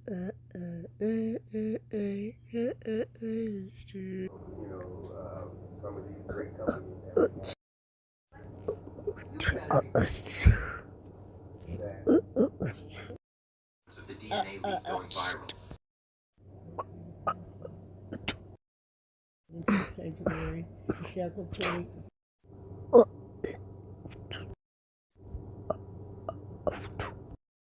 Some of these great companies of the DNA leak going viral. Sanctuary shall complete.